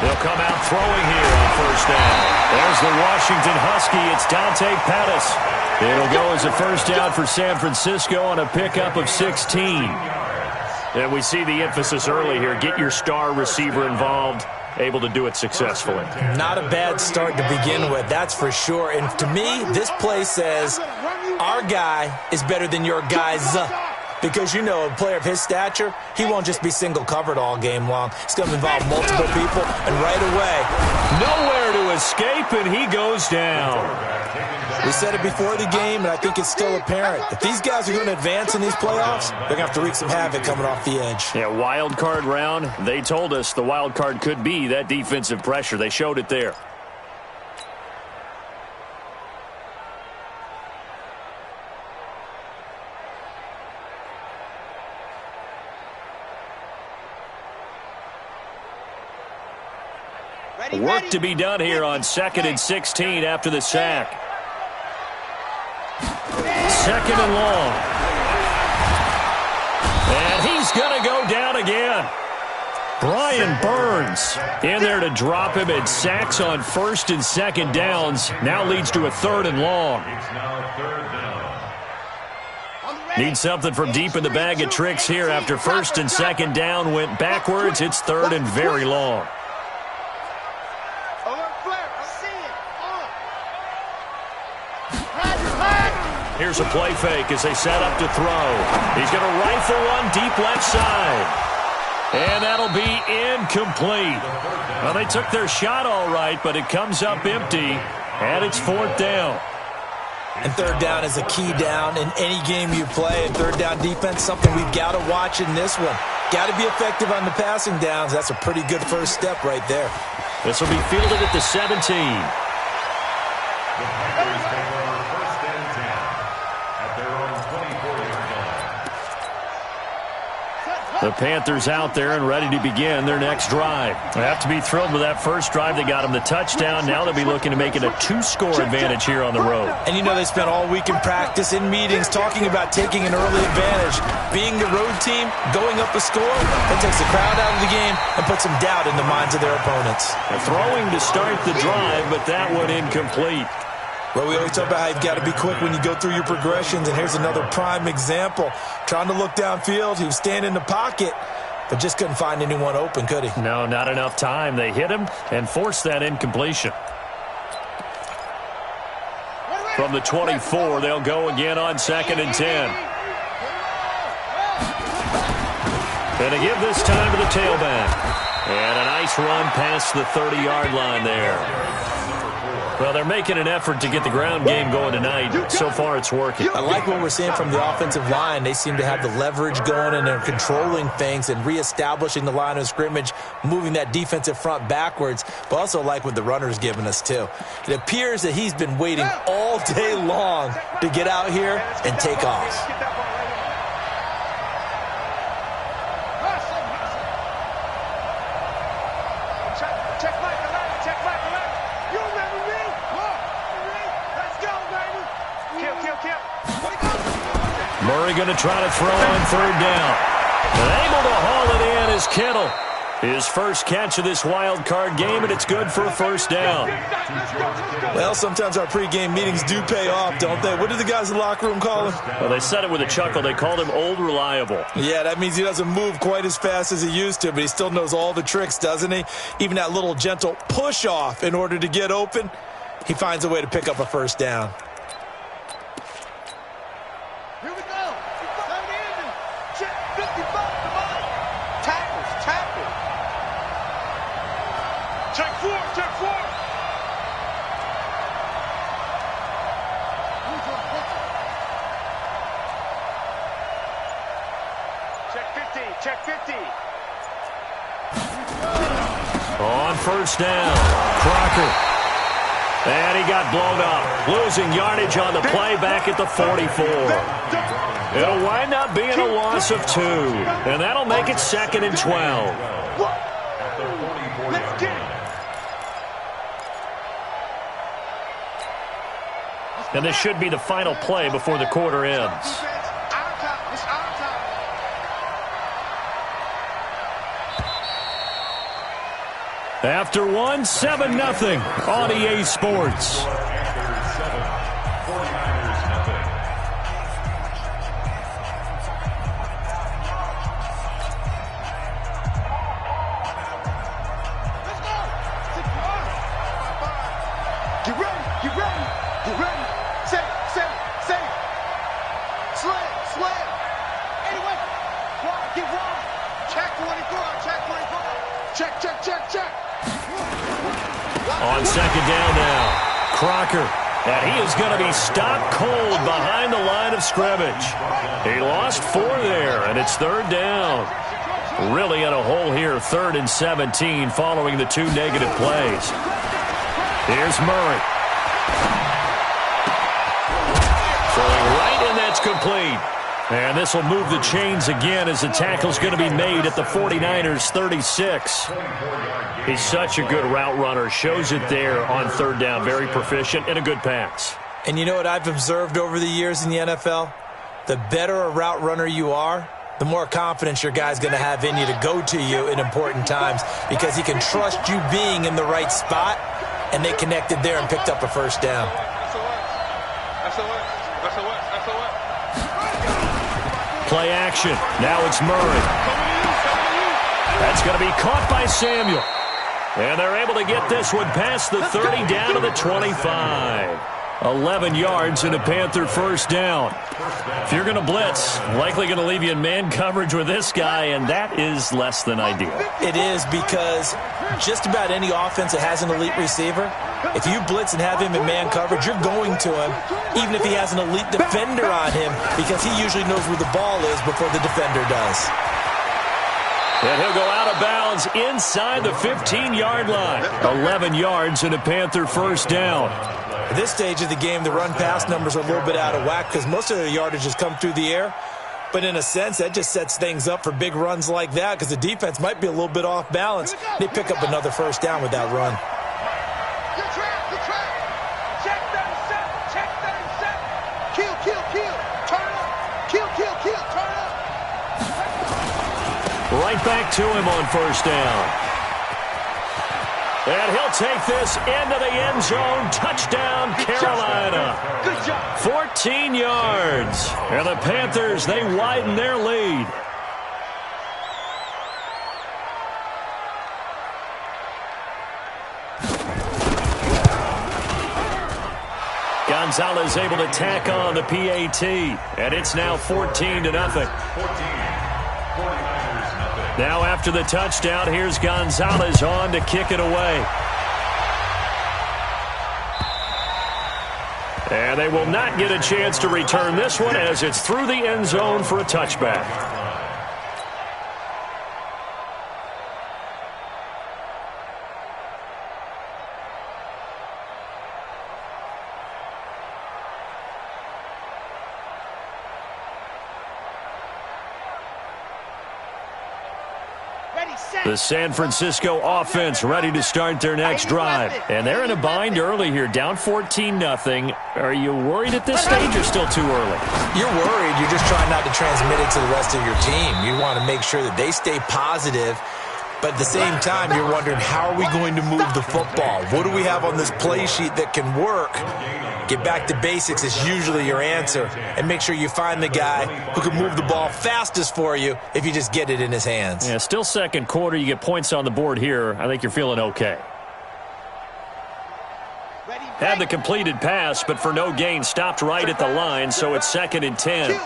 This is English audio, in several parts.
They'll come out throwing here on first down. There's the Washington Husky. It's Dante Pettis. It'll go as a first down for San Francisco on a pickup of 16. And we see the emphasis early here. Get your star receiver involved. Able to do it successfully. Not a bad start to begin with, that's for sure. And to me, this play says our guy is better than your guys. Because, you know, a player of his stature, he won't just be single-covered all game long. It's going to involve multiple people, and right away, nowhere to escape, and he goes down. We said it before the game, and I think it's still apparent. If these guys are going to advance in these playoffs, they're going to have to wreak some havoc coming off the edge. Yeah, wild card round. They told us the wild card could be that defensive pressure. They showed it there. Work to be done here on 2nd and 16 after the sack. 2nd and long. And he's going to go down again. Brian Burns in there to drop him, and sacks on 1st and 2nd downs. Now leads to a 3rd and long. Need something from deep in the bag of tricks here after 1st and 2nd down went backwards. It's 3rd and very long. Here's a play fake as they set up to throw. He's going to rifle one deep left side. And that'll be incomplete. Well, they took their shot all right, but it comes up empty, and it's 4th down. And 3rd down is a key down in any game you play. And 3rd down defense, something we've got to watch in this one. Got to be effective on the passing downs. That's a pretty good first step right there. This will be fielded at the 17. The Panthers out there and ready to begin their next drive. They have to be thrilled with that first drive. They got them the touchdown. Now they'll be looking to make it a 2-score advantage here on the road. And you know they spent all week in practice, in meetings, talking about taking an early advantage. Being the road team, going up a score, that takes the crowd out of the game and puts some doubt in the minds of their opponents. They're throwing to start the drive, but that one incomplete. Well, we always talk about how you've got to be quick when you go through your progressions, and here's another prime example. Trying to look downfield, he was standing in the pocket, but just couldn't find anyone open, could he? No, not enough time. They hit him and forced that incompletion. From the 24, they'll go again on 2nd and 10. And to give this time to the tailback. And a nice run past the 30-yard line there. Well, they're making an effort to get the ground game going tonight. So far, it's working. I like what we're seeing from the offensive line. They seem to have the leverage going, and they're controlling things and reestablishing the line of scrimmage, moving that defensive front backwards, but also like what the runner's giving us, too. It appears that he's been waiting all day long to get out here and take off. Murray going to try to throw on 3rd down. And able to haul it in is Kittle. His first catch of this wild card game, and it's good for a 1st down. Well, sometimes our pregame meetings do pay off, don't they? What did the guys in the locker room call him? Well, they said it with a chuckle. They called him Old Reliable. Yeah, that means he doesn't move quite as fast as he used to, but he still knows all the tricks, doesn't he? Even that little gentle push-off in order to get open, he finds a way to pick up a 1st down. Check 50. On 1st down, Crocker. And he got blown up. Losing yardage on the play back at the 44. It'll wind up being a loss of 2. And that'll make it 2nd and 12. And this should be the final play before the quarter ends. After one, 7-0 on EA Sports. On second down now, Crocker. And he is going to be stopped cold behind the line of scrimmage. He lost 4 there, and it's third down. Really in a hole here, 3rd and 17 following the 2 negative plays. Here's Murray. Throwing right, and that's complete. And this will move the chains again as the tackle's going to be made at the 49ers' 36. He's such a good route runner. Shows it there on third down. Very proficient and a good pass. And you know what I've observed over the years in the NFL? The better a route runner you are, the more confidence your guy's going to have in you to go to you in important times because he can trust you being in the right spot, and they connected there and picked up a first down. Play action. Now it's Murray. That's going to be caught by Samuel. And they're able to get this one past the 30 down to the 25. 11 yards and a Panther first down. If you're going to blitz, likely going to leave you in man coverage with this guy, and that is less than ideal. It is because just about any offense that has an elite receiver, if you blitz and have him in man coverage, you're going to him, even if he has an elite defender on him, because he usually knows where the ball is before the defender does. And he'll go out of bounds inside the 15-yard line. 11 yards and a Panther first down. At this stage of the game, the run-pass numbers are a little bit out of whack because most of the yardage has come through the air. But in a sense, that just sets things up for big runs like that because the defense might be a little bit off balance. They pick up another first down with that run. Good trap. Check 37. Check 37. Kill. Turn up. Kill. Turn up. Right back to him on first down. And he'll take this into the end zone. Touchdown, Carolina. Good job. 14 yards. And the Panthers, they widen their lead. Gonzalez able to tack on the PAT. And it's now 14-0. Now after the touchdown, here's Gonzalez on to kick it away. And they will not get a chance to return this one as it's through the end zone for a touchback. The San Francisco offense ready to start their next drive. And they're in a bind early here, down 14-0. Are you worried at this stage or still too early? You're worried. You're just trying not to transmit it to the rest of your team. You want to make sure that they stay positive. But at the same time, you're wondering, how are we going to move the football? What do we have on this play sheet that can work? Get back to basics is usually your answer. And make sure you find the guy who can move the ball fastest for you if you just get it in his hands. Yeah, still second quarter. You get points on the board here. I think you're feeling okay. Had the completed pass, but for no gain, stopped right at the line, so it's 2nd and 10. Kill.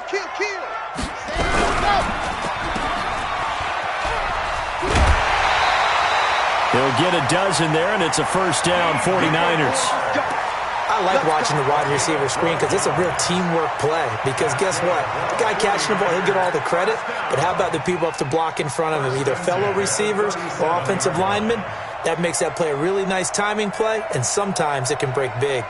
He'll get a dozen there, and it's a first down, 49ers. I like watching the wide receiver screen because it's a real teamwork play. Because guess what? The guy catching the ball, he'll get all the credit. But how about the people up to block in front of him, either fellow receivers or offensive linemen? That makes that play a really nice timing play, and sometimes it can break big.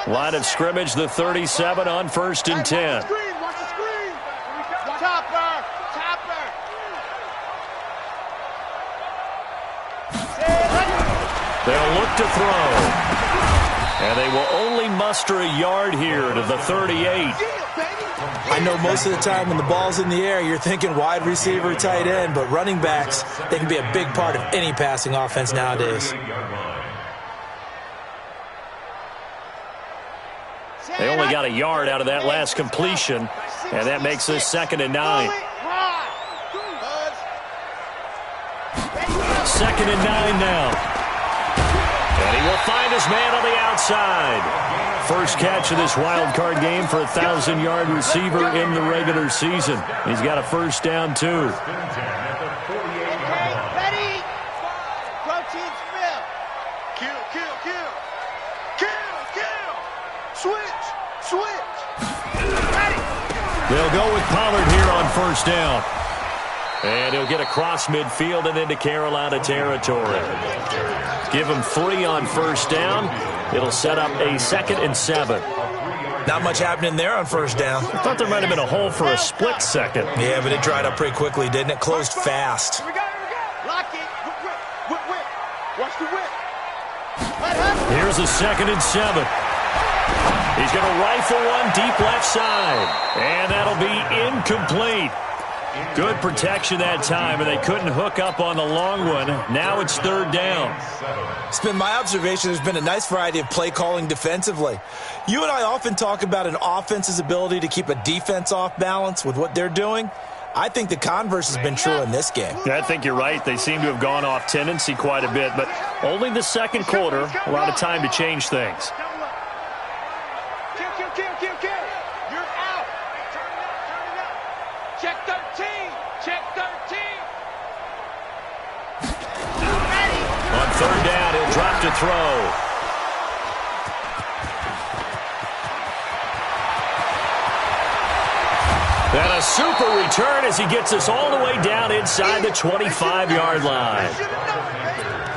Line of scrimmage, the 37 on 1st and 10. Watch the screen. Topper. They'll look to throw. And they will only muster a yard here to the 38. I know most of the time when the ball's in the air, you're thinking wide receiver, tight end, but running backs, they can be a big part of any passing offense nowadays. They only got a yard out of that last completion, and that makes this 2nd and 9. 2nd and 9 now. And he will find his man on the outside. First catch of this wild card game for a 1,000-yard receiver in the regular season. He's got a first down, too. Ready? Protein smell. Kill, kill, kill. Kill, kill. Switch, switch. Ready. They'll go with Pollard here on first down. And he'll get across midfield and into Carolina territory. Give him 3 on first down. It'll set up a 2nd and 7. Not much happening there on first down. I thought there might have been a hole for a split second. Yeah, but it dried up pretty quickly, didn't it? Closed fast. Here we go, here we go. Lock it. Whip, whip, whip. Watch the whip. Here's a 2nd and 7. He's going to rifle one deep left side. And that'll be incomplete. Good protection that time, and they couldn't hook up on the long one. Now it's 3rd down. It's been my observation there's been a nice variety of play calling defensively. You and I often talk about an offense's ability to keep a defense off balance with what they're doing. I think the converse has been true in this game. Yeah, I think you're right. They seem to have gone off tendency quite a bit, but only the 2nd quarter, a lot of time to change things. Kill, kill, kill, kill, kill. You're out. Turn it up, turn it up. Check 13. Check 13. Ready. On 3rd down, he'll drop to throw. And a super return as he gets us all the way down inside the 25-yard line.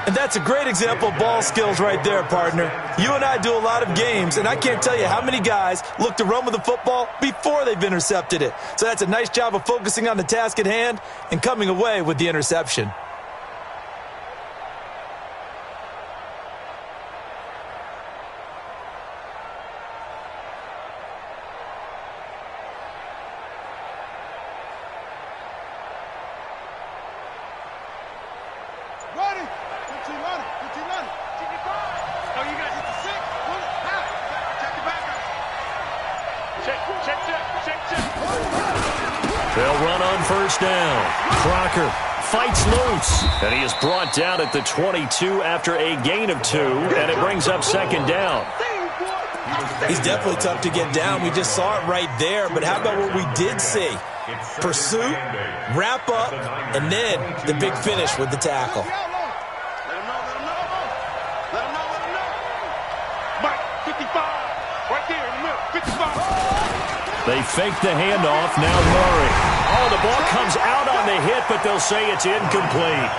And that's a great example of ball skills right there, partner. You and I do a lot of games, and I can't tell you how many guys look to run with the football before they've intercepted it. So that's a nice job of focusing on the task at hand and coming away with the interception. Ready. 15 running. 15 running. Oh, you guys hit the 6. Pull it. Now. Check the back. Check, check, check, check, check. They'll run on first down. Crocker fights loose, and he is brought down at the 22 after a gain of 2, and it brings up 2nd down. He's definitely tough to get down. We just saw it right there, but how about what we did see? Pursuit, wrap up, and then the big finish with the tackle. Let him know, let him know. Let him know, let him know. Mike, 55. Right there in the middle. 55. They fake the handoff. Now Murray. Oh, the ball comes out on the hit, but they'll say it's incomplete.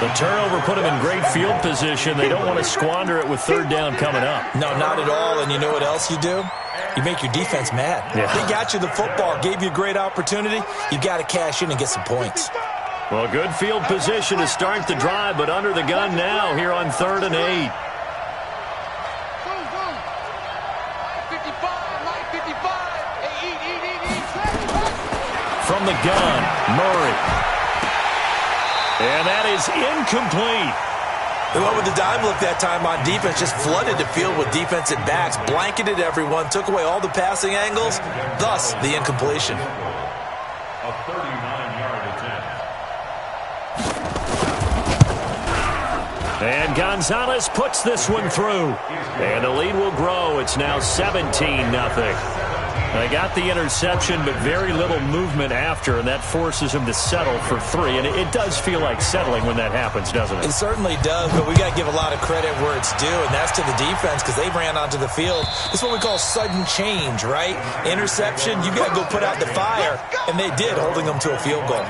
The turnover put them in great field position. They don't want to squander it with 3rd down coming up. No, not at all. And you know what else you do? You make your defense mad. Yeah. They got you the football, gave you a great opportunity. You got to cash in and get some points. Well, good field position to start the drive, but under the gun now here on 3rd and 8. Boom, boom. 55, Mike, 55. Hey, eat. From the gun, Murray. And that is incomplete. They went with the dime look that time on defense, just flooded the field with defensive backs, blanketed everyone, took away all the passing angles, thus the incompletion. A 39-yard attempt. And Gonzalez puts this one through. And the lead will grow. It's now 17-0. They got the interception, but very little movement after, and that forces him to settle for 3. And it does feel like settling when that happens, doesn't it? It certainly does, but we got to give a lot of credit where it's due, and that's to the defense because they ran onto the field. This is what we call sudden change, right? Interception, you got to go put out the fire, and they did, holding them to a field goal.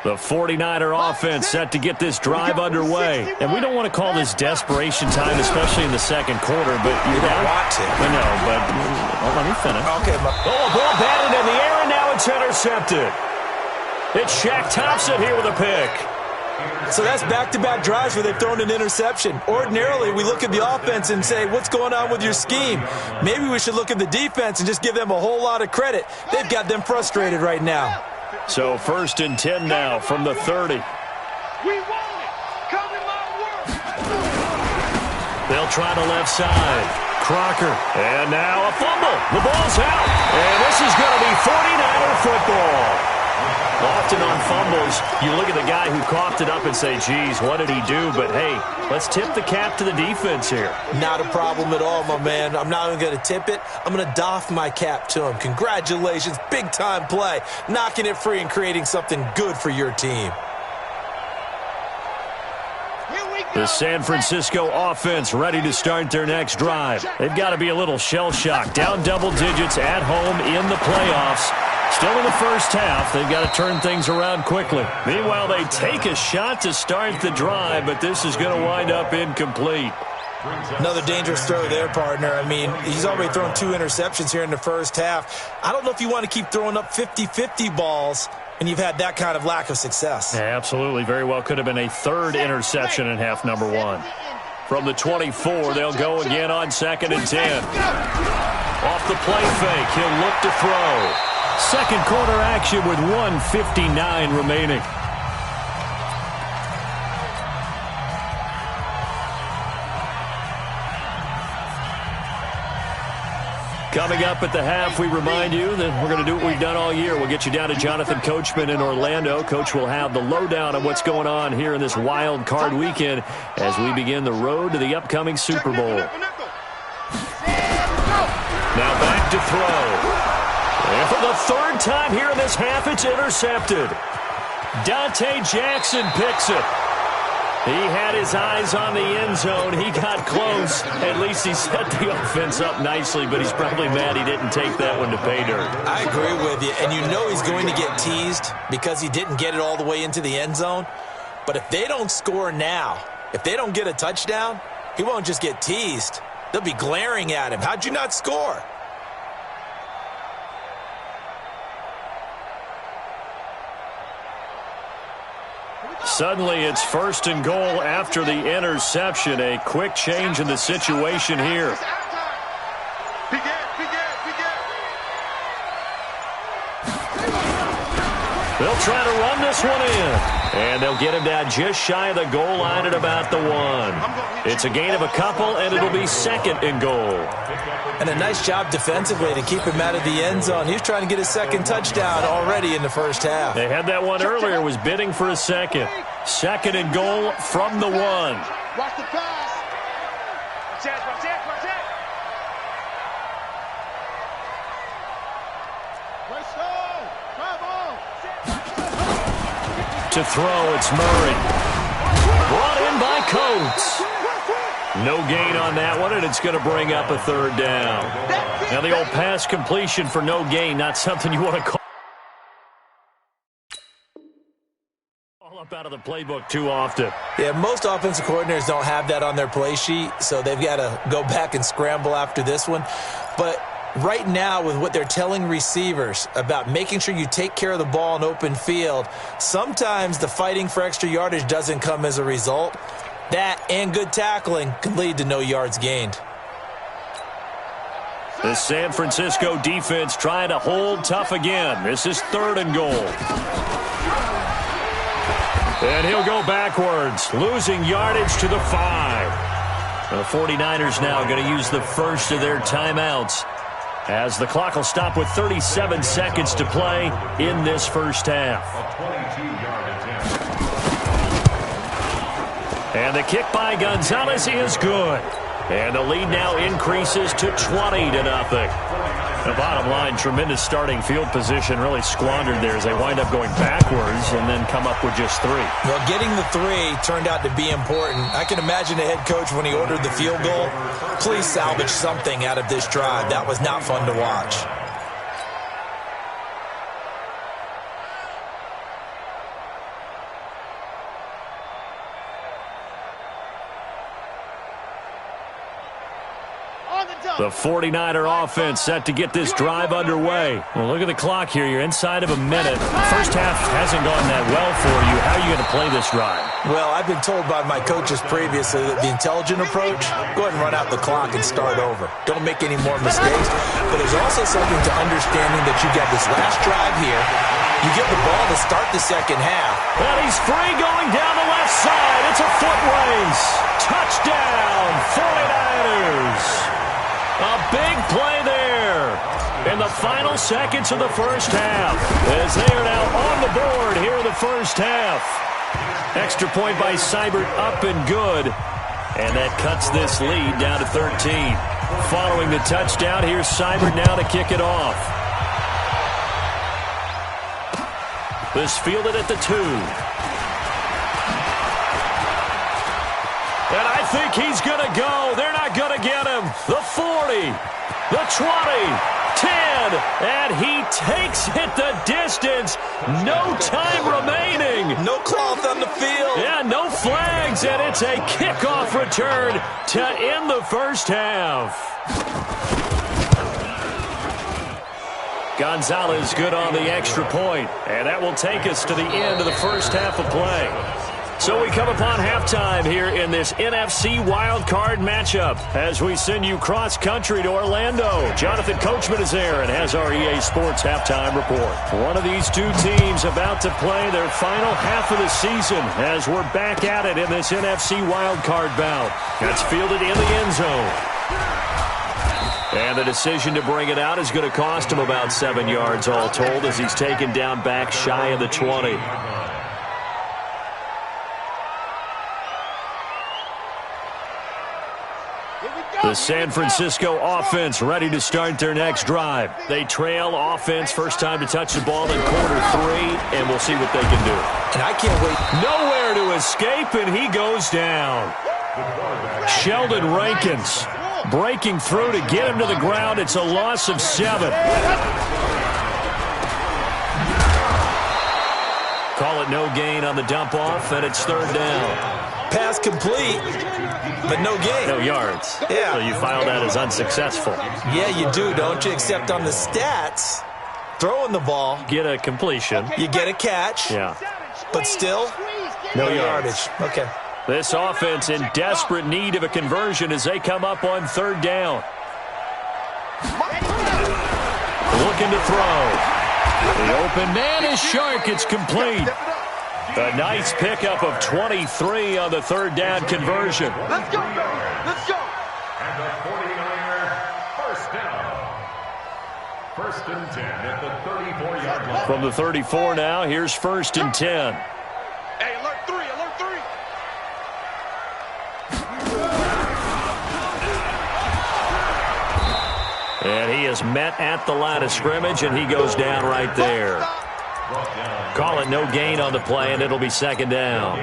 The 49er offense set to get this drive underway. And we don't want to call this desperation time, especially in the second quarter, but you don't want to. I know, but let me finish. Okay. Oh, a ball batted in the air, and now it's intercepted. It's Shaq Thompson here with a pick. So that's back-to-back drives where they've thrown an interception. Ordinarily, we look at the offense and say, what's going on with your scheme? Maybe we should look at the defense and just give them a whole lot of credit. They've got them frustrated right now. So 1st and 10 now from the 30. We want it. Come in my world. They'll try the left side. Crocker. And now a fumble. The ball's out. And this is going to be 49er football. Often on fumbles, you look at the guy who coughed it up and say, geez, what did he do? But, hey, let's tip the cap to the defense here. Not a problem at all, my man. I'm not even going to tip it. I'm going to doff my cap to him. Congratulations. Big-time play. Knocking it free and creating something good for your team. The San Francisco offense ready to start their next drive. They've got to be a little shell-shocked. Down double digits at home in the playoffs. Still in the first half, they've got to turn things around quickly. Meanwhile, they take a shot to start the drive, but this is going to wind up incomplete. Another dangerous throw there, partner. I mean, he's already thrown 2 interceptions here in the first half. I don't know if you want to keep throwing up 50-50 balls when you've had that kind of lack of success. Yeah, absolutely. Very well could have been a 3rd interception in half number 1. From the 24, they'll go again on 2nd and 10. Off the play fake, he'll look to throw. Second quarter action with 1:59 remaining. Coming up at the half, we remind you that we're going to do what we've done all year. We'll get you down to Jonathan Coachman in Orlando. Coach will have the lowdown on what's going on here in this wild card weekend as we begin the road to the upcoming Super Bowl. Now back to throw. And for the 3rd time here in this half, it's intercepted. Dante Jackson picks it. He had his eyes on the end zone. He got close. At least he set the offense up nicely, but he's probably mad he didn't take that one to pay dirt. I agree with you, and you know he's going to get teased because he didn't get it all the way into the end zone. But if they don't score now, if they don't get a touchdown, he won't just get teased. They'll be glaring at him. How'd you not score? Suddenly, it's 1st and goal after the interception. A quick change in the situation here. They'll try to run this one in. And they'll get him down just shy of the goal line at about the 1. It's a gain of a couple, and it'll be 2nd and goal. And a nice job defensively to keep him out of the end zone. He was trying to get his 2nd touchdown already in the first half. They had that one earlier, was bidding for a 2nd. 2nd and goal from the 1. Watch the pass. Watch it. To throw, it's Murray. Brought in by Coates. No gain on that one, and it's going to bring up a 3rd down. Now the old pass completion for no gain, not something you want to call up out of the playbook too often. Yeah, most offensive coordinators don't have that on their play sheet, so they've got to go back and scramble after this one. But right now, with what they're telling receivers about making sure you take care of the ball in open field, sometimes the fighting for extra yardage doesn't come as a result. That and good tackling can lead to no yards gained. The San Francisco defense trying to hold tough again. This is 3rd and goal. And he'll go backwards, losing yardage to the 5. The 49ers now going to use the first of their timeouts, as the clock will stop with 37 seconds to play in this first half. And the kick by Gonzalez is good. And the lead now increases to 20-0. The bottom line, tremendous starting field position, really squandered there as they wind up going backwards and then come up with just 3. Well, getting the 3 turned out to be important. I can imagine the head coach when he ordered the field goal. Please salvage something out of this drive. That was not fun to watch. The 49er offense set to get this drive underway. Well, look at the clock here. You're inside of a minute. First half hasn't gone that well for you. How are you going to play this drive? Well, I've been told by my coaches previously that the intelligent approach, go ahead and run out the clock and start over. Don't make any more mistakes. But there's also something to understanding that you got this last drive here. You get the ball to start the second half. And he's free going down the left side. It's a foot race. Touchdown, 49ers. A big play there in the final seconds of the first half as they are now on the board here in the first half. Extra point by Seibert up and good. And that cuts this lead down to 13. Following the touchdown, here's Seibert now to kick it off. This fielded at the 2. And I think he's going to go. They're not going to get him. The 40, the 20, 10, and he takes it the distance. No time remaining. No cloth on the field. Yeah, no flags, and it's a kickoff return to end the first half. Gonzalez good on the extra point, and that will take us to the end of the first half of play. So we come upon halftime here in this NFC wildcard matchup as we send you cross-country to Orlando. Jonathan Coachman is there and has our EA Sports halftime report. One of these two teams about to play their final half of the season as we're back at it in this NFC wildcard bout. That's fielded in the end zone. And the decision to bring it out is going to cost him about 7 yards all told as he's taken down back shy of the 20. The San Francisco offense ready to start their next drive. They trail offense, first time to touch the ball in quarter 3, and we'll see what they can do. And I can't wait. Nowhere to escape, and he goes down. Sheldon Rankins breaking through to get him to the ground. It's a loss of 7. Call it no gain on the dump off, and it's third down. Pass complete, but no gain. No yards. Yeah. So you file that as unsuccessful. Yeah, you do, don't you? Except on the stats, throwing the ball. Get a completion. You get a catch. Yeah. But still, no yardage. Okay. This offense in desperate need of a conversion as they come up on third down. Looking to throw. The open man is Shark. It's complete. A nice pickup of 23 on the third down conversion. Let's go. Let's go. And the 49ers first down. First and 10 at the 34-yard line. From the 34 now, here's first and 10. Hey, alert 3, alert 3. And he is met at the line of scrimmage, and he goes down right there. Call it no gain on the play, and it'll be second down.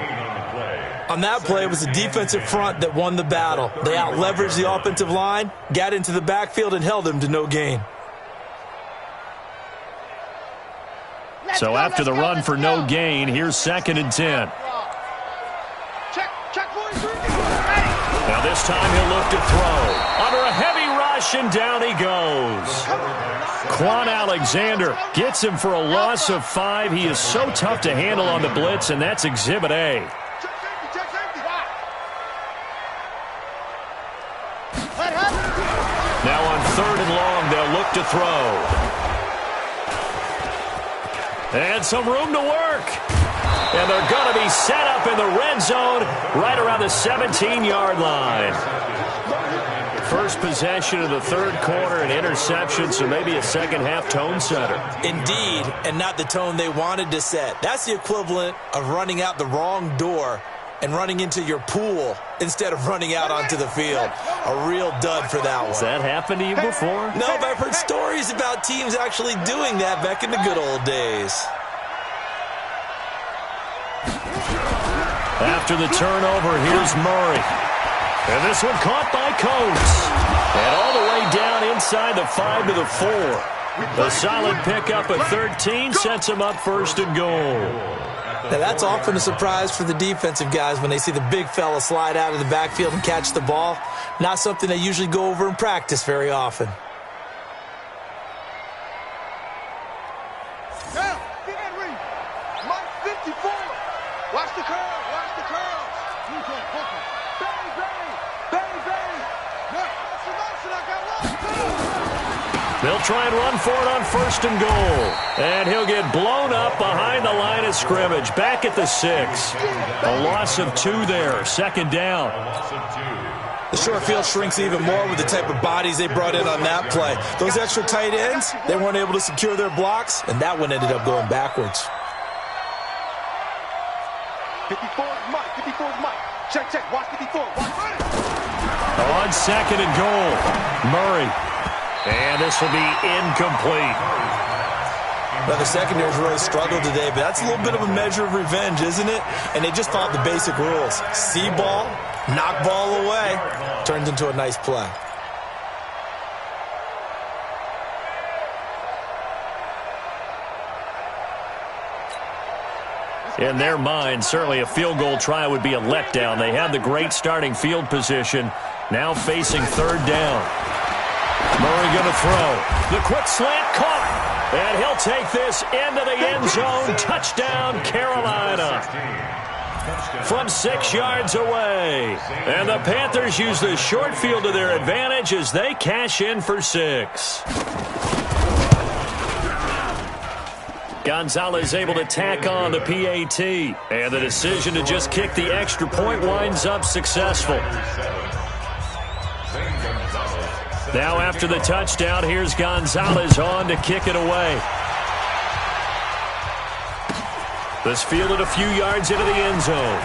On that play, it was the defensive front that won the battle. They out-leveraged the offensive line, got into the backfield, and held them to no gain. So after the run for no gain, here's second and 10. Check 43. Now this time he'll look to throw. Under a heavy rush, and down he goes. Quan Alexander gets him for a loss of 5. He is so tough to handle on the blitz, and that's Exhibit A. Check safety. Now on third and long, they'll look to throw. And some room to work. And they're going to be set up in the red zone right around the 17-yard line. First possession of the third quarter, an interception, so maybe a second-half tone setter. Indeed, and not the tone they wanted to set. That's the equivalent of running out the wrong door and running into your pool instead of running out onto the field. A real dud for that one. Has that happened to you before? No, but I've heard stories about teams actually doing that back in the good old days. After the turnover, here's Murray. And this one caught by Coates. And all the way down inside the 5 to the 4. A solid pickup of 13 sets him up first and goal. Now, that's often a surprise for the defensive guys when they see the big fella slide out of the backfield and catch the ball. Not something they usually go over in practice very often. Now, get that read. Mike 54. Watch the curl. Watch the curls. Bang, bang. Bang, bang. Now, I got one. They'll try and run for it on 1st and goal. And he'll get blown up behind the line of scrimmage. Back at the 6. A loss of 2 there. 2nd down. The short field shrinks even more with the type of bodies they brought in on that play. Those extra tight ends, they weren't able to secure their blocks, and that one ended up going backwards. 54 is Mike. 54 is Mike. Check, check. Watch 54. Watch. On 2nd and goal. Murray. And this will be incomplete. Now, the secondary's really struggled today, but that's a little bit of a measure of revenge, isn't it? And they just followed the basic rules. See ball, knock ball away. Turns into a nice play. In their mind, certainly a field goal try would be a letdown. They had the great starting field position. Now facing 3rd down. Murray going to throw. The quick slant caught. And he'll take this into the end zone. Touchdown, Carolina. From 6 yards away. And the Panthers use the short field to their advantage as they cash in for 6. Gonzalez able to tack on the PAT. And the decision to just kick the extra point winds up successful. Now after the touchdown, here's Gonzalez on to kick it away. This fielded a few yards into the end zone.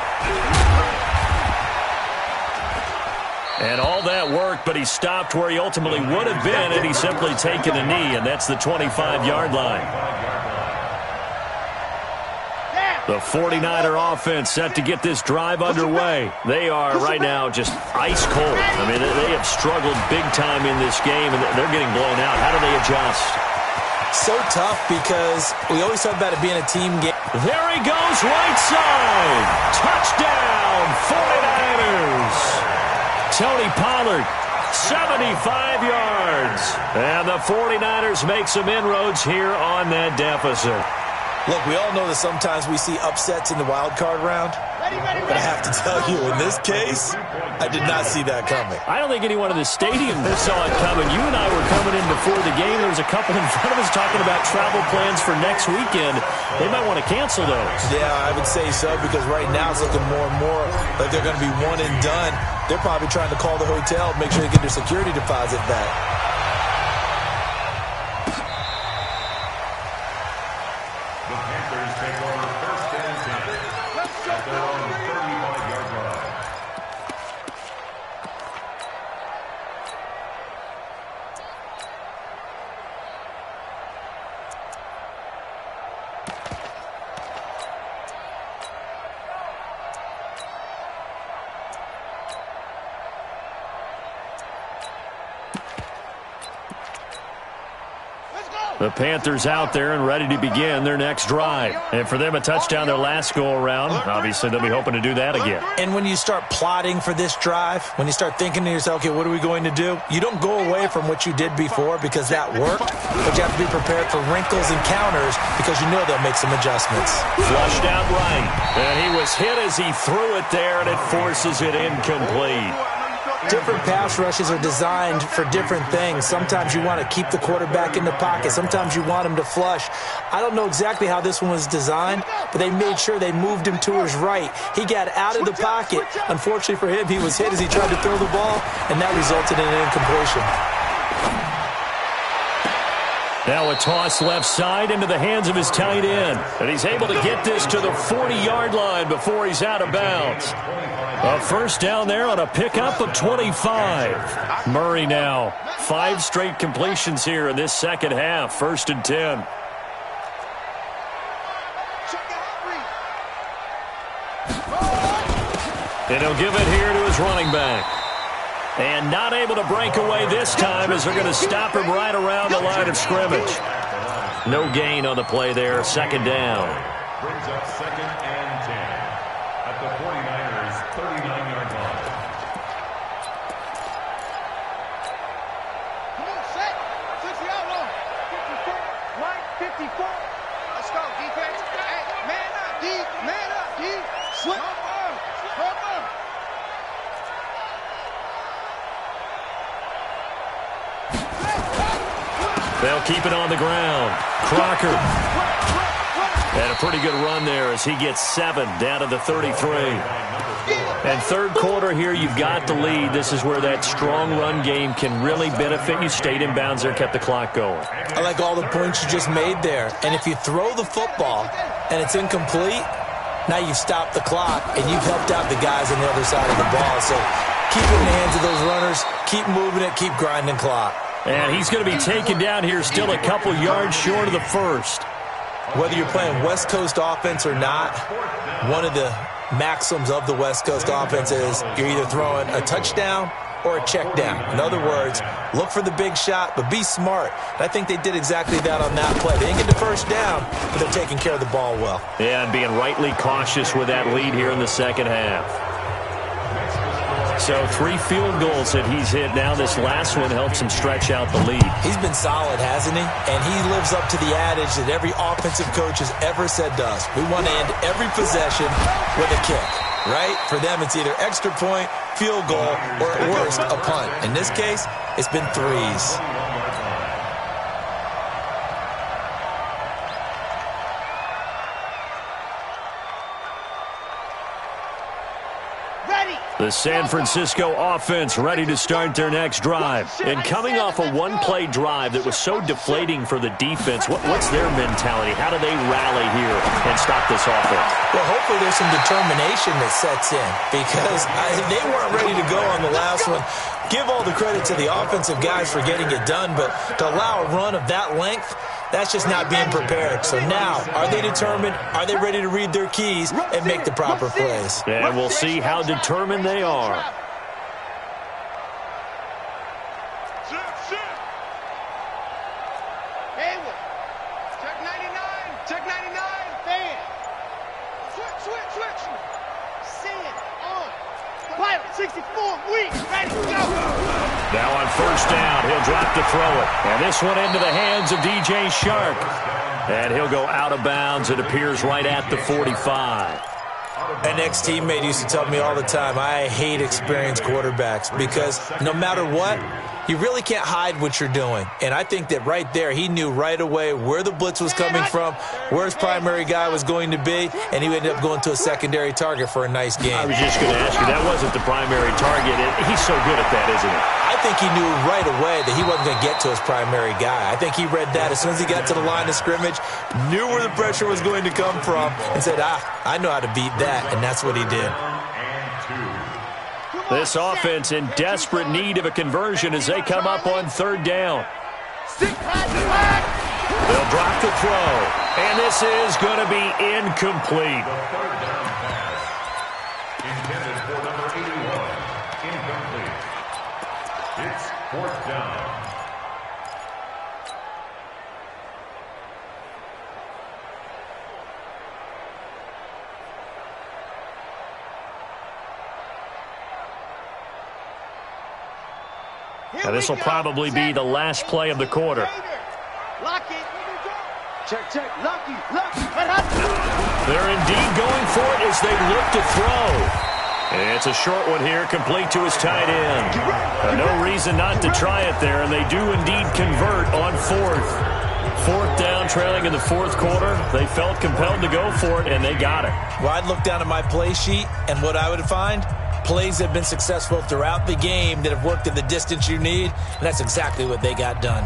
And all that worked, but he stopped where he ultimately would have been had he simply taken a knee, and that's the 25-yard line. The 49er offense set to get this drive underway. They are right now just ice cold. I mean, they have struggled big time in this game, and they're getting blown out. How do they adjust? So tough because we always talk about it being a team game. There he goes, right side. Touchdown, 49ers. Tony Pollard, 75 yards. And the 49ers make some inroads here on that deficit. Look, we all know that sometimes we see upsets in the wild card round. But I have to tell you, in this case, I did not see that coming. I don't think anyone in the stadium saw it coming. You and I were coming in before the game. There was a couple in front of us talking about travel plans for next weekend. They might want to cancel those. Yeah, I would say so, because right now it's looking more and more like they're going to be one and done. They're probably trying to call the hotel, make sure they get their security deposit back. The Panthers out there and ready to begin their next drive. And for them, a touchdown their last go-around. Obviously, they'll be hoping to do that again. And when you start plotting for this drive, when you start thinking to yourself, okay, what are we going to do? You don't go away from what you did before because that worked, but you have to be prepared for wrinkles and counters because you know they'll make some adjustments. Flushed out right. And he was hit as he threw it there, and it forces it incomplete. Different pass rushes are designed for different things. Sometimes you want to keep the quarterback in the pocket. Sometimes you want him to flush. I don't know exactly how this one was designed, but they made sure they moved him to his right. He got out of the pocket. Unfortunately for him, he was hit as he tried to throw the ball, and that resulted in an incompletion. Now a toss left side into the hands of his tight end. And he's able to get this to the 40-yard line before he's out of bounds. A first down there on a pickup of 25. Murray now. 5 straight completions here in this second half. 1st and 10. And he'll give it here to his running back. And not able to break away this time as they're going to stop him right around the line of scrimmage. No gain on the play there. 2nd down. brings up 2nd and 10 at the 49ers' 39-yard line. Come on, set. 60 out long. 54. Right, 54. Let's go, defense. Hey, man up, D. Man up, D. Slip. Come on. They'll keep it on the ground. Crocker. And a pretty good run there as he gets 7 down to the 33. And third quarter here, you've got the lead. This is where that strong run game can really benefit you. Stayed in bounds there, kept the clock going. I like all the points you just made there. And if you throw the football and it's incomplete, now you've stopped the clock and you've helped out the guys on the other side of the ball. So keep it in the hands of those runners. Keep moving it. Keep grinding clock. And he's going to be taken down here still a couple yards short of the first. Whether you're playing West Coast offense or not, one of the maxims of the West Coast offense is you're either throwing a touchdown or a check down. In other words, look for the big shot, but be smart. And I think they did exactly that on that play. They didn't get the first down, but they're taking care of the ball well. Yeah, and being rightly cautious with that lead here in the second half. So 3 field goals that he's hit now. This last one helps him stretch out the lead. He's been solid, hasn't he? And he lives up to the adage that every offensive coach has ever said to us. We want to end every possession with a kick, right? For them, it's either extra point, field goal, or at worst, a punt. In this case, it's been 3s. The San Francisco offense ready to start their next drive. And coming off a one-play drive that was so deflating for the defense, what's their mentality? How do they rally here and stop this offense? Well, hopefully there's some determination that sets in because they weren't ready to go on the last one. Give all the credit to the offensive guys for getting it done, but to allow a run of that length, that's just not being prepared. So now, are they determined? Are they ready to read their keys and make the proper plays? And we'll see how determined they are. Hayward. Check 99. Check 99. Fan. Switch. Send. On. Pilot 64. Weak. Ready. Go. Now on first down, he'll drop to throw it. And this one into the hands of DJ Shark. And he'll go out of bounds. It appears right at the 45. An ex-teammate used to tell me all the time, I hate experienced quarterbacks because no matter what, you really can't hide what you're doing. And I think that right there, he knew right away where the blitz was coming from, where his primary guy was going to be, and he ended up going to a secondary target for a nice game. I was just going to ask you, that wasn't the primary target. He's so good at that, isn't he? I think he knew right away that he wasn't going to get to his primary guy. I think he read that as soon as he got to the line of scrimmage, knew where the pressure was going to come from, and said, I know how to beat that, and that's what he did. This offense in desperate need of a conversion as they come up on third down. They'll drop the throw, and this is going to be incomplete. The third down pass intended for number 81, incomplete. It's 4th down. And this will probably be the last play of the quarter. Lock it. Check. Lucky. They're indeed going for it as they look to throw. And it's a short one here, complete to his tight end. No reason not to try it there, and they do indeed convert on 4th. 4th down, trailing in the 4th quarter. They felt compelled to go for it, and they got it. Well, I'd look down at my play sheet, and what I would find, plays that have been successful throughout the game that have worked at the distance you need, and that's exactly what they got done.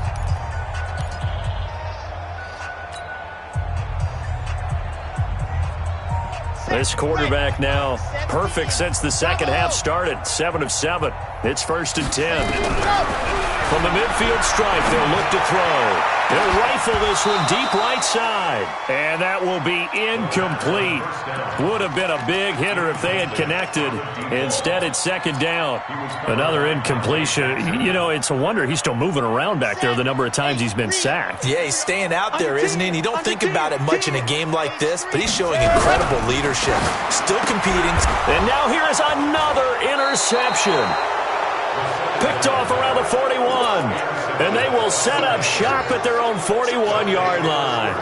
This quarterback now perfect since the second half started. 7 of 7. It's 1st and 10. From the midfield stripe, they'll look to throw. They'll rifle this one deep right side. And that will be incomplete. Would have been a big hitter if they had connected. Instead, it's second down. Another incompletion. You know, it's a wonder he's still moving around back there the number of times he's been sacked. Yeah, he's staying out there, isn't he? And you don't think about it much in a game like this, but he's showing incredible leadership. Still competing. And now here is another interception. Picked off around the 41. And they will set up shop at their own 41-yard line.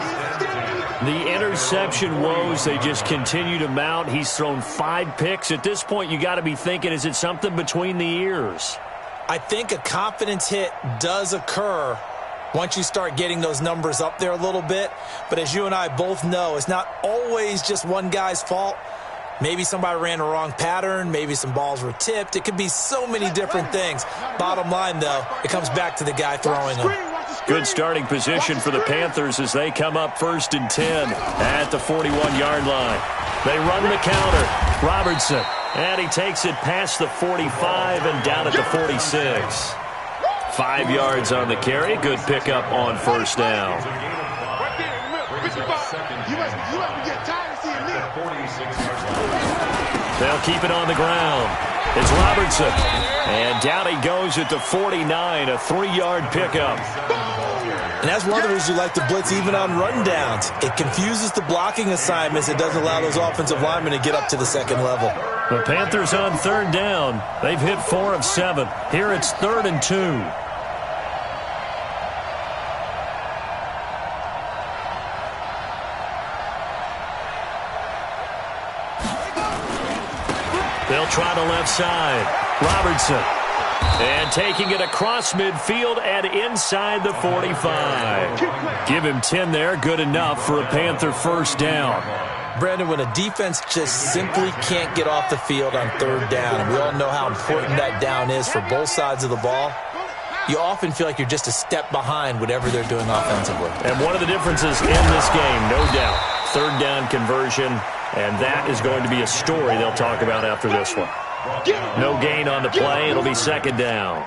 The interception woes, they just continue to mount. He's thrown 5 picks. At this point, you got to be thinking, is it something between the ears? I think a confidence hit does occur once you start getting those numbers up there a little bit. But as you and I both know, it's not always just one guy's fault. Maybe somebody ran a wrong pattern. Maybe some balls were tipped. It could be so many different things. Bottom line, though, it comes back to the guy throwing them. Good starting position for the Panthers as they come up 1st and 10 at the 41-yard line. They run the counter. Robertson. And he takes it past the 45 and down at the 46. 5 yards on the carry. Good pickup on first down. They'll keep it on the ground. It's Robertson. And down he goes at the 49, a 3-yard pickup. And that's one of the reasons you like to blitz even on rundowns. It confuses the blocking assignments. It doesn't allow those offensive linemen to get up to the second level. The Panthers on 3rd down. They've hit 4 of 7. Here it's 3rd and 2. They'll try the left side. Robertson. And taking it across midfield and inside the 45. Give him 10 there. Good enough for a Panther first down. Brandon, when a defense just simply can't get off the field on 3rd down, and we all know how important that down is for both sides of the ball, you often feel like you're just a step behind whatever they're doing offensively. And one of the differences in this game, no doubt, 3rd down conversion. And that is going to be a story they'll talk about after this one. No gain on the play. It'll be 2nd down.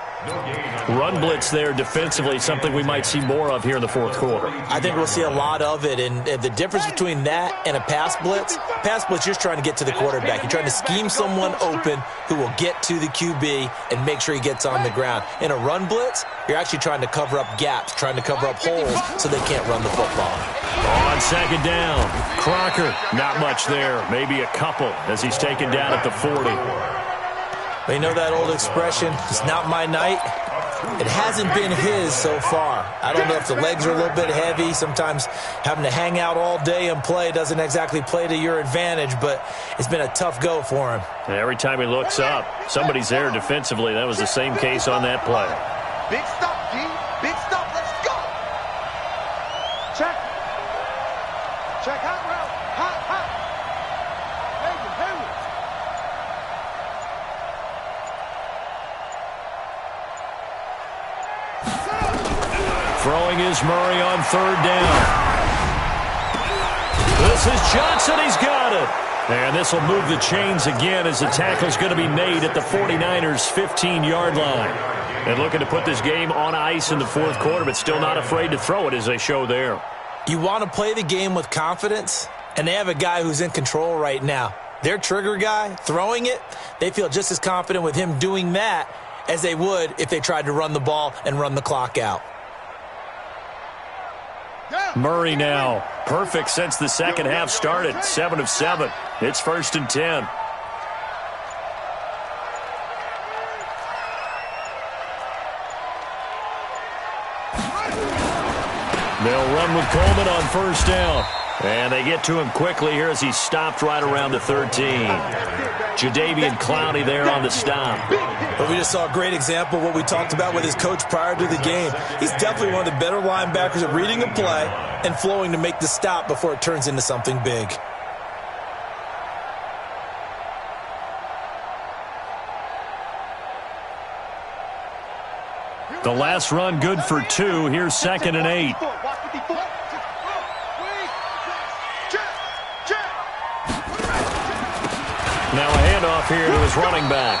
Run blitz there defensively, something we might see more of here in the 4th quarter. I think we'll see a lot of it. And the difference between that and a pass blitz, you're just trying to get to the quarterback. You're trying to scheme someone open who will get to the QB and make sure he gets on the ground. In a run blitz, you're actually trying to cover up gaps, trying to cover up holes so they can't run the football. On 2nd down, Crocker, not much there, maybe a couple as he's taken down at the 40. Well, you know that old expression, it's not my night. It hasn't been his so far. I don't know if the legs are a little bit heavy. Sometimes having to hang out all day and play doesn't exactly play to your advantage, but it's been a tough go for him. And every time he looks up, somebody's there defensively. That was the same case on that play. Big stop, G. Big stop. Let's go. Check. Check. Hot route. Hot. Hayward. Throwing is Murray on 3rd down. This is Johnson. He's got it. And this will move the chains again as the tackle's going to be made at the 49ers' 15-yard line. And looking to put this game on ice in the 4th quarter, but still not afraid to throw it as they show there. You want to play the game with confidence, and they have a guy who's in control right now. Their trigger guy, throwing it, they feel just as confident with him doing that as they would if they tried to run the ball and run the clock out. Murray now, perfect since the second half started, 7 of 7. It's 1st and 10. They'll run with Coleman on 1st down. And they get to him quickly here as he's stopped right around the 13. Jadeveon Clowney there on the stop. But we just saw a great example of what we talked about with his coach prior to the game. He's definitely one of the better linebackers at reading a play and flowing to make the stop before it turns into something big. The last run good for 2. Here's 2nd and 8. Now a handoff here to his running back.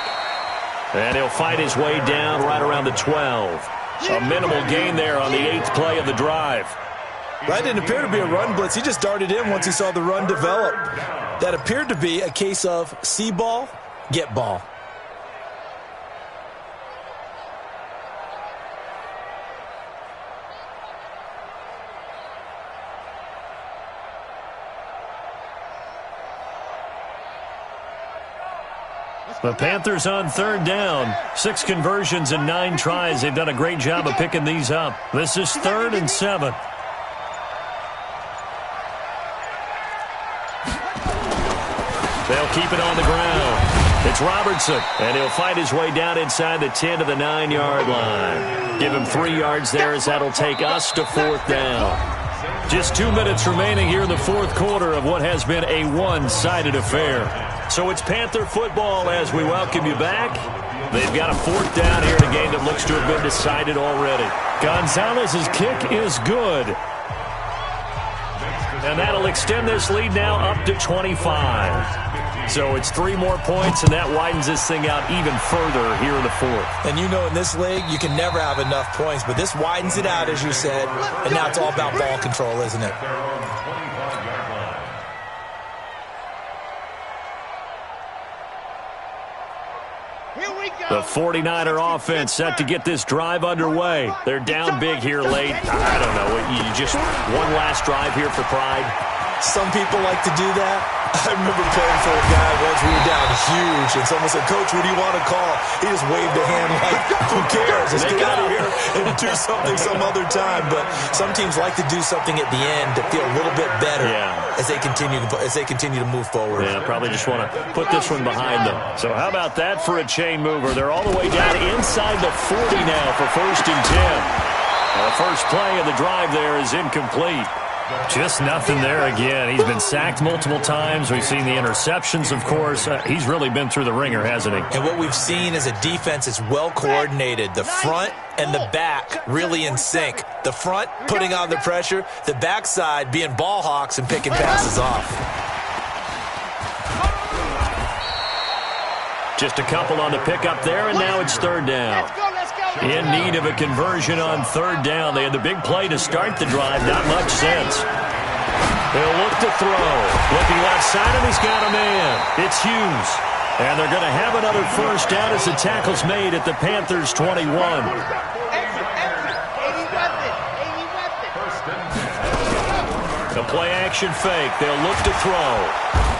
And he'll fight his way down right around the 12. A minimal gain there on the 8th play of the drive. That didn't appear to be a run blitz. He just darted in once he saw the run develop. That appeared to be a case of see ball, get ball. The Panthers on 3rd down. 6 conversions and 9 tries. They've done a great job of picking these up. This is 3rd and 7. They'll keep it on the ground. It's Robertson, and he'll fight his way down inside the 10 to the 9-yard line. Give him 3 yards there as that'll take us to 4th down. Just 2 minutes remaining here in the 4th quarter of what has been a one-sided affair. So it's Panther football as we welcome you back. They've got a 4th down here in a game that looks to have been decided already. Gonzalez's kick is good. And that'll extend this lead now up to 25. So it's 3 more points, and that widens this thing out even further here in the 4th. And you know in this league, you can never have enough points, but this widens it out, as you said, and now it's all about ball control, isn't it? The 49er offense set to get this drive underway. They're down big here late. I don't know. You just one last drive here for pride. Some people like to do that. I remember playing for a guy once. We were down huge, and someone said, "Coach, what do you want to call?" He just waved a hand like, "Who cares? Let's get out of here and do something some other time." But some teams like to do something at the end to feel a little bit better as they continue to move forward. Yeah, probably just want to put this one behind them. So how about that for a chain mover? They're all the way down inside the 40 now for 1st and 10. The first play of the drive there is incomplete. Just nothing there again. He's been sacked multiple times. We've seen the interceptions, of course. He's really been through the ringer, hasn't he? And what we've seen is a defense that's well coordinated. The front and the back really in sync. The front putting on the pressure. The backside being ball hawks and picking passes off. Just a couple on the pickup there, and now it's 3rd down. In need of a conversion on 3rd down. They had the big play to start the drive. Not much sense. They'll look to throw. Looking left side, and he's got a man. It's Hughes. And they're going to have another 1st down as the tackle's made at the Panthers' 21. The play-action fake. They'll look to throw.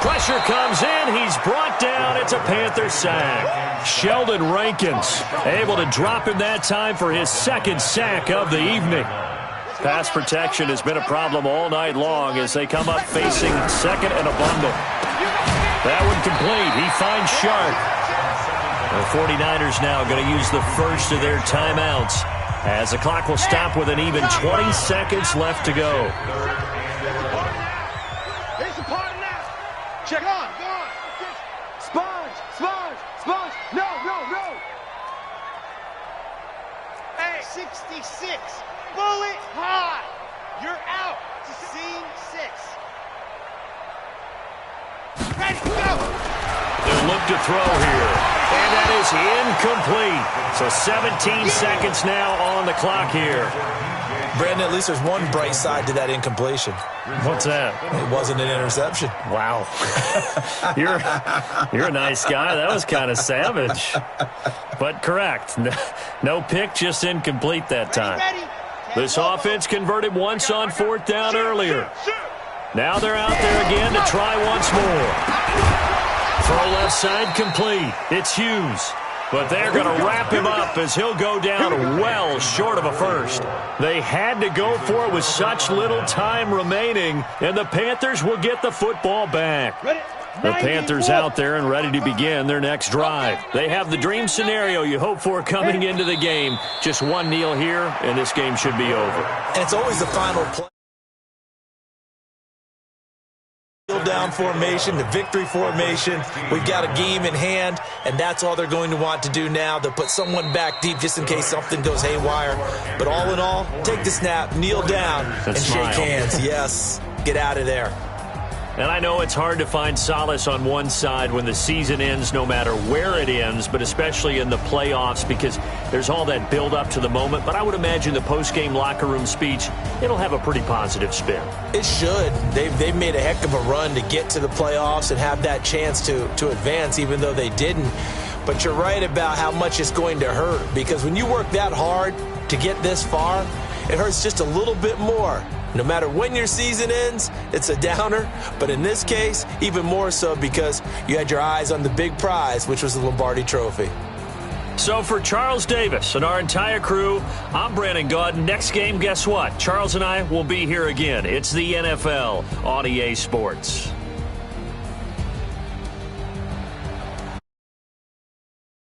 Pressure comes in. He's brought down. It's a Panther sack. Sheldon Rankins able to drop him that time for his 2nd sack of the evening. Pass protection has been a problem all night long as they come up facing 2nd and a bundle. That one complete. He finds Sharp. The 49ers now going to use the first of their timeouts as the clock will stop with an even 20 seconds left to go. Check on, go on. Sponge. No. Hey, 66. Bullet high. You're out to scene 6. Ready, go. They'll look to throw here. And that is incomplete. So 17 seconds now on the clock here. Brandon, at least there's one bright side to that incompletion. What's that? It wasn't an interception. Wow. You're a nice guy. That was kind of savage. But correct. No pick, just incomplete that time. This offense converted once on 4th down earlier. Now they're out there again to try once more. Throw left side complete. It's Hughes. But they're going to wrap him up as he'll go down well short of a 1st. They had to go for it with such little time remaining, and the Panthers will get the football back. The Panthers out there and ready to begin their next drive. They have the dream scenario you hope for coming into the game. Just one kneel here, and this game should be over. And it's always the final play. Down formation, the victory formation. We've got a game in hand, and that's all they're going to want to do now. They'll put someone back deep just in case something goes haywire. But all in all, take the snap, kneel down, and shake hands. Yes, get out of there. And I know it's hard to find solace on one side when the season ends, no matter where it ends, but especially in the playoffs, because there's all that build up to the moment. But I would imagine the post-game locker room speech, it'll have a pretty positive spin. It should. They've made a heck of a run to get to the playoffs and have that chance to advance, even though they didn't. But you're right about how much it's going to hurt, because when you work that hard to get this far, it hurts just a little bit more. No matter when your season ends, it's a downer. But in this case, even more so because you had your eyes on the big prize, which was the Lombardi Trophy. So for Charles Davis and our entire crew, I'm Brandon Gaudin. Next game, guess what? Charles and I will be here again. It's the NFL on EA Sports.